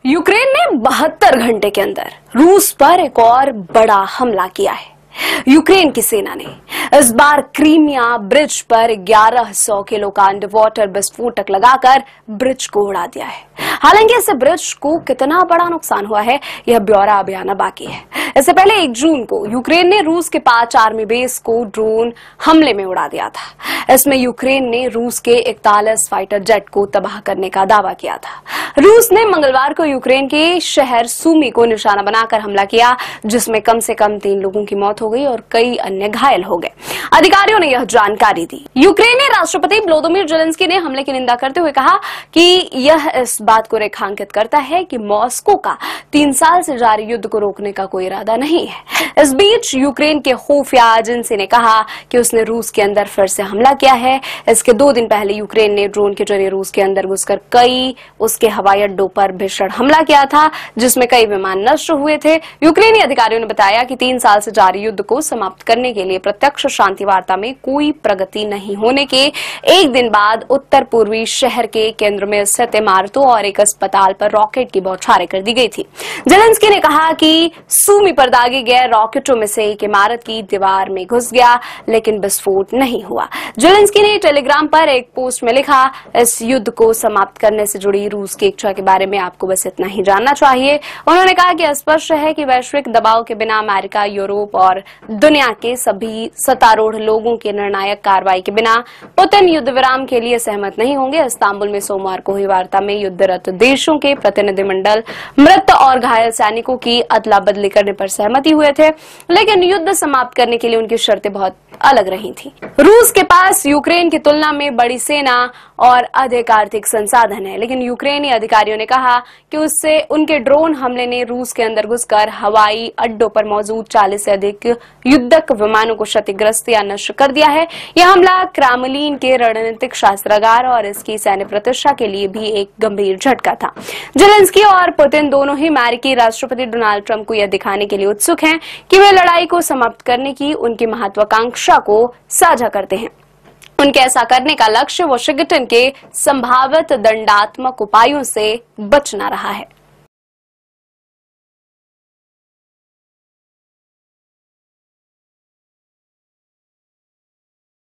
Ukraine ने 72 घंटे के अंदर रूस पर एक और बड़ा हमला किया है। यूक्रेन की सेना ने इस बार क्रीमिया ब्रिज पर 1100 किलो का अंडर वाटर विस्फोटक लगाकर ब्रिज को उड़ा दिया है। हालांकि इस ब्रिज को कितना बड़ा नुकसान हुआ है, यह ब्यौरा अभी आना बाकी है। इससे पहले 1 जून को यूक्रेन ने रूस के 5 आर्मी बेस को ड्रोन हमले में उड़ा दिया था। इसमें यूक्रेन ने रूस के 41 फाइटर जेट को तबाह करने का दावा किया था। रूस ने मंगलवार को यूक्रेन के शहर सूमी को निशाना बनाकर हमला किया, जिसमें कम से कम 3 लोगों की मौत हो गई और कई अन्य घायल हो गए। अधिकारियों ने यह जानकारी दी। यूक्रेनी राष्ट्रपति व्लादिमीर ज़ेलेंस्की ने हमले की निंदा करते हुए कहा कि यह इस बात को रेखांकित करता है कि मॉस्को का 3 साल से जारी युद्ध को रोकने का कोई इरादा नहीं है। इस बीच यूक्रेन के खुफिया एजेंसी ने कहा कि उसने रूस के अंदर फिर से हमला किया है। इसके 2 दिन पहले यूक्रेन ने ड्रोन के जरिए रूस के अंदर घुसकर कई उसके हवाई अड्डों पर भीषण हमला किया था, जिसमें कई विमान नष्ट हुए थे। यूक्रेनी अधिकारियों ने बताया कि 3 साल से जारी युद्ध को समाप्त करने के लिए प्रत्यक्ष शांति वार्ता में कोई प्रगति नहीं होने के 1 दिन बाद उत्तर पूर्वी शहर के केंद्र में स्थित इमारतों और एक अस्पताल पर रॉकेट की बौछारें कर दी गई थी। ज़ेलेंस्की ने कहा कि सूमी पर दागे गए रॉकेटों में से एक इमारत की दीवार में घुस गया, लेकिन विस्फोट नहीं हुआ। ज़ेलेंस्की ने टेलीग्राम पर एक पोस्ट में लिखा, इस युद्ध को समाप्त करने से जुड़ी रूस की इच्छा के बारे में आपको बस इतना ही जानना चाहिए। उन्होंने कहा कि स्पष्ट है कि वैश्विक दबाव के बिना अमेरिका, यूरोप और दुनिया के सभी सत्तारूढ़ लोगों की निर्णायक कार्रवाई के बिना पुतिन युद्ध विराम के लिए सहमत नहीं होंगे। इस्तांबुल में सोमवार को हुई वार्ता में युद्धरत देशों के प्रतिनिधिमंडल मृत और घायल सैनिकों की अदला बदली करने पर सहमति हुए थे, लेकिन युद्ध समाप्त करने के लिए उनकी शर्तें बहुत अलग रही थी। रूस के पास यूक्रेन की तुलना में बड़ी सेना और अधिक आर्थिक संसाधन है, लेकिन यूक्रेनी अधिकारियों ने कहा कि उससे उनके ड्रोन हमले ने रूस के अंदर घुसकर हवाई अड्डों पर मौजूद 40 से अधिक युद्धक विमानों को क्षतिग्रस्त या नष्ट कर दिया है। यह हमला क्रेमलिन के रणनीतिक शस्त्रागार और इसकी सैन्य प्रतिष्ठा के लिए भी एक गंभीर झटका था। ज़ेलेंस्की और पुतिन दोनों ही अमेरिकी राष्ट्रपति डोनाल्ड ट्रंप को यह दिखाने के लिए उत्सुक हैं कि वे लड़ाई को समाप्त करने की उनकी महत्वाकांक्षा को साझा करते हैं। उनके ऐसा करने का लक्ष्य वाशिंगटन के संभावित दंडात्मक उपायों से बचना रहा है।